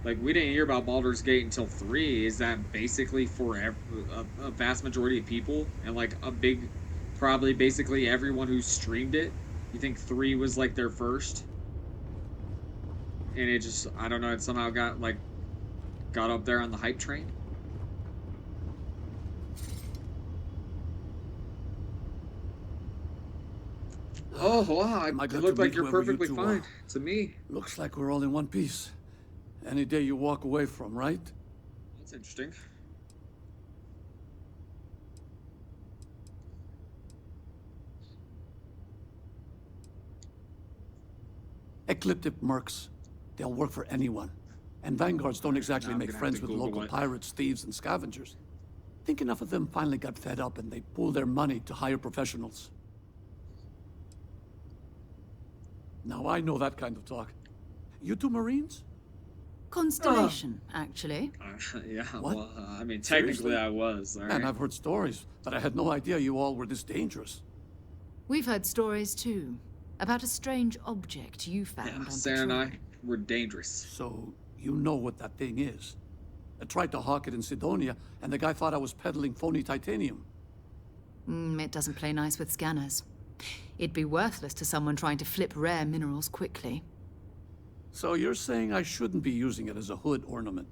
[SPEAKER 3] like we didn't hear about Baldur's Gate until 3. Is that basically for a vast majority of people, and like a big, probably basically everyone who streamed it? You think 3 was like their first, and it just, I don't know, it somehow got up there on the hype train? Oh wow, it looked like you're perfectly fine to me.
[SPEAKER 10] Looks like we're all in one piece. Any day you walk away from, right?
[SPEAKER 3] That's interesting.
[SPEAKER 10] Ecliptic mercs. They'll work for anyone. And vanguards don't exactly make friends with local pirates, thieves, and scavengers. I think enough of them finally got fed up and they pooled their money to hire professionals. Now I know that kind of talk. You two Marines?
[SPEAKER 7] Constellation, actually.
[SPEAKER 3] Yeah,
[SPEAKER 10] What?
[SPEAKER 3] well, I mean, technically
[SPEAKER 10] Seriously?
[SPEAKER 3] I was. All right.
[SPEAKER 10] Man, I've heard stories, but I had no idea you all were this dangerous.
[SPEAKER 7] We've heard stories too about a strange object you found on
[SPEAKER 3] Sarah and
[SPEAKER 7] patrol.
[SPEAKER 3] I were dangerous.
[SPEAKER 10] So, you know what that thing is. I tried to hawk it in Sidonia, and the guy thought I was peddling phony titanium.
[SPEAKER 7] It doesn't play nice with scanners. It'd be worthless to someone trying to flip rare minerals quickly.
[SPEAKER 10] So you're saying I shouldn't be using it as a hood ornament?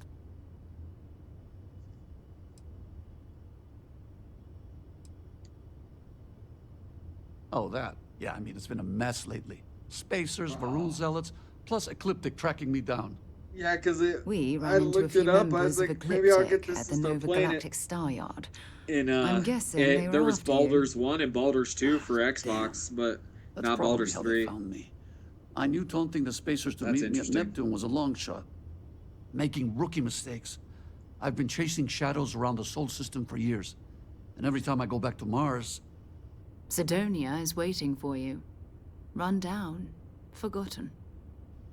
[SPEAKER 10] Oh, that. Yeah, I mean, it's been a mess lately. Spacers, Varun zealots, plus Ecliptic tracking me down.
[SPEAKER 3] Yeah, because
[SPEAKER 7] We
[SPEAKER 3] I
[SPEAKER 7] ran into a
[SPEAKER 3] looked
[SPEAKER 7] few
[SPEAKER 3] it up. I
[SPEAKER 7] members
[SPEAKER 3] was
[SPEAKER 7] of
[SPEAKER 3] like, maybe I'll get
[SPEAKER 7] Ecliptic
[SPEAKER 3] this
[SPEAKER 7] at the
[SPEAKER 3] and start
[SPEAKER 7] Nova
[SPEAKER 3] playing it.
[SPEAKER 7] Galactic Star Yard.
[SPEAKER 3] In,
[SPEAKER 7] I'm guessing they were
[SPEAKER 3] there was
[SPEAKER 7] after you.
[SPEAKER 3] Baldur's 1 and Baldur's 2 for Xbox, but
[SPEAKER 10] That's
[SPEAKER 3] not
[SPEAKER 10] probably
[SPEAKER 3] Baldur's
[SPEAKER 10] how
[SPEAKER 3] 3.
[SPEAKER 10] they found me. I knew taunting the Spacers to
[SPEAKER 3] That's
[SPEAKER 10] meet me at
[SPEAKER 3] interesting.
[SPEAKER 10] Neptune was a long shot. Making rookie mistakes. I've been chasing shadows around the Sol system for years. And every time I go back to Mars,
[SPEAKER 7] Sidonia is waiting for you. Run down. Forgotten.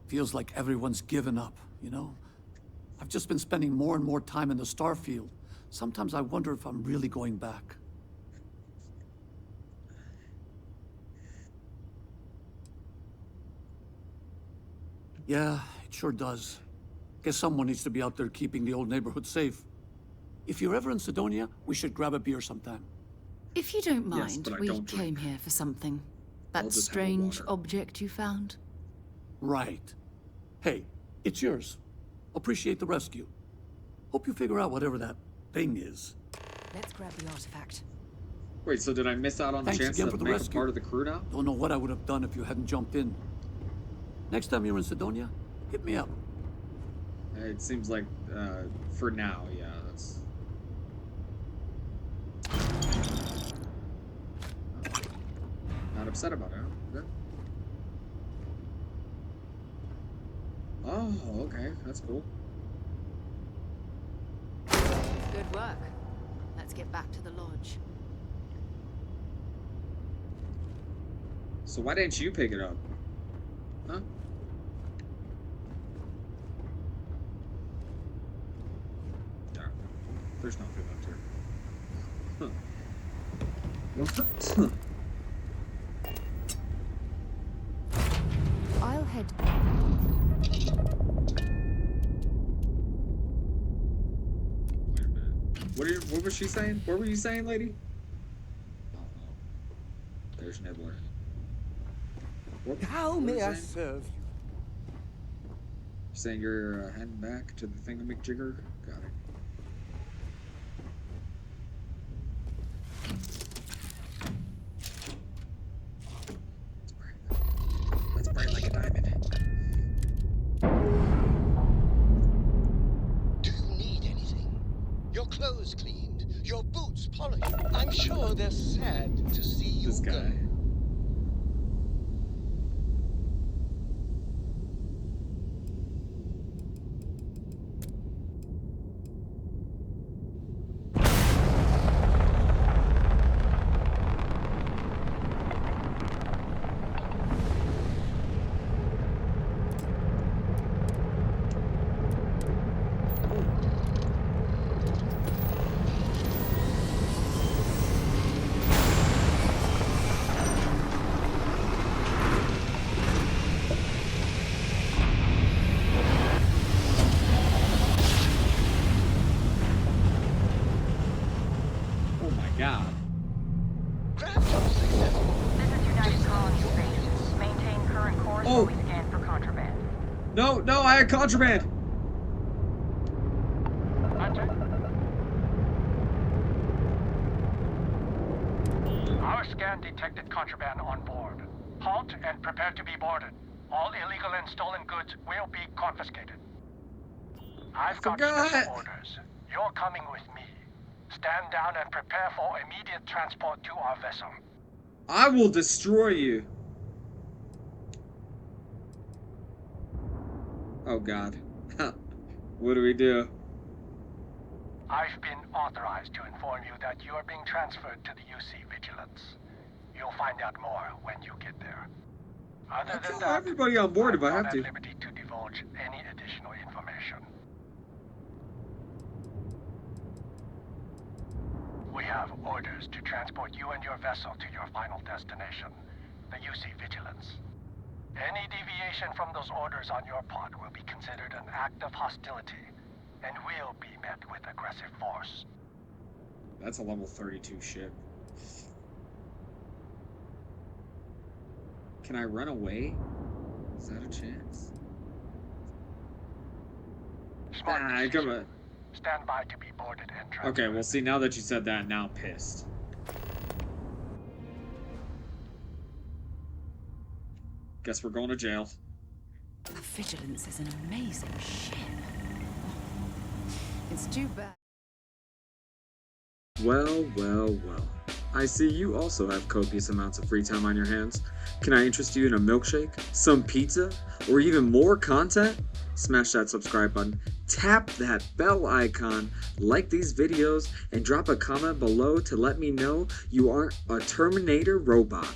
[SPEAKER 10] feels like everyone's given up, you know? I've just been spending more and more time in the Starfield. Sometimes I wonder if I'm really going back. Yeah, it sure does. Guess someone needs to be out there keeping the old neighborhood safe. If you're ever in Sidonia, we should grab a beer sometime.
[SPEAKER 7] If you don't
[SPEAKER 3] Yes,
[SPEAKER 7] mind,
[SPEAKER 3] but I
[SPEAKER 7] we
[SPEAKER 3] don't
[SPEAKER 7] came
[SPEAKER 3] drink.
[SPEAKER 7] here for something.
[SPEAKER 3] I'll
[SPEAKER 7] That
[SPEAKER 3] just have a
[SPEAKER 7] strange
[SPEAKER 3] water.
[SPEAKER 7] object you found.
[SPEAKER 10] Right. Hey, it's yours. Appreciate the rescue. Hope you figure out whatever that thing is.
[SPEAKER 7] Let's grab the artifact.
[SPEAKER 3] Wait, so did I miss out on the
[SPEAKER 10] Thanks
[SPEAKER 3] chance
[SPEAKER 10] again
[SPEAKER 3] to
[SPEAKER 10] for the
[SPEAKER 3] make a
[SPEAKER 10] rescue.
[SPEAKER 3] part of the crew now?
[SPEAKER 10] Don't know what I would have done if you hadn't jumped in. Next time you're in Sidonia, hit me up.
[SPEAKER 3] It seems like, for now, yeah, that's... Not upset about it, huh? Good. Oh, okay, that's cool.
[SPEAKER 7] Good work. Let's get back to the lodge.
[SPEAKER 3] So why didn't you pick it up? Huh? Yeah. There's nothing up here. Huh.
[SPEAKER 7] I'll head.
[SPEAKER 3] Wait a minute. What was she saying? What were you saying, lady? Oh, there's Nibbler.
[SPEAKER 1] How may I serve you?
[SPEAKER 3] Saying you're heading back to the thingamajigger? Got it.
[SPEAKER 9] your clothes cleaned, your boots polished. I'm sure they're sad to see you
[SPEAKER 3] This guy.
[SPEAKER 9] go.
[SPEAKER 3] God.
[SPEAKER 9] Craft job successful.
[SPEAKER 4] This is United Colony Space. Maintain current course while we scan for contraband.
[SPEAKER 3] No, no, I had contraband.
[SPEAKER 11] Our scan detected contraband on board. Halt and prepare to be boarded. All illegal and stolen goods will be confiscated. I've got special orders. You're coming with me. Stand down and prepare for immediate transport to our vessel.
[SPEAKER 3] I will destroy you. Oh God. What do we do?
[SPEAKER 11] I've been authorized to inform you that you are being transferred to the UC Vigilance. You'll find out more when you get there. Other
[SPEAKER 3] I'll
[SPEAKER 11] than
[SPEAKER 3] kill
[SPEAKER 11] that,
[SPEAKER 3] everybody on board if I
[SPEAKER 11] I'm
[SPEAKER 3] have
[SPEAKER 11] not
[SPEAKER 3] to.
[SPEAKER 11] at liberty to divulge any additional information. We have orders to transport you and your vessel to your final destination, the UC Vigilance. Any deviation from those orders on your part will be considered an act of hostility and will be met with aggressive force.
[SPEAKER 3] That's a level 32 ship. Can I run away? Is that a chance?
[SPEAKER 11] Smart
[SPEAKER 3] come on.
[SPEAKER 11] Stand by to be boarded and transferred.
[SPEAKER 3] Okay, well, see, now that you said that, now I'm pissed. Guess we're going to jail.
[SPEAKER 7] The Vigilance is an amazing ship. It's too bad.
[SPEAKER 3] Well, well, well. I see you also have copious amounts of free time on your hands. Can I interest you in a milkshake, some pizza, or even more content? Smash that subscribe button, tap that bell icon, like these videos, and drop a comment below to let me know you aren't a Terminator robot.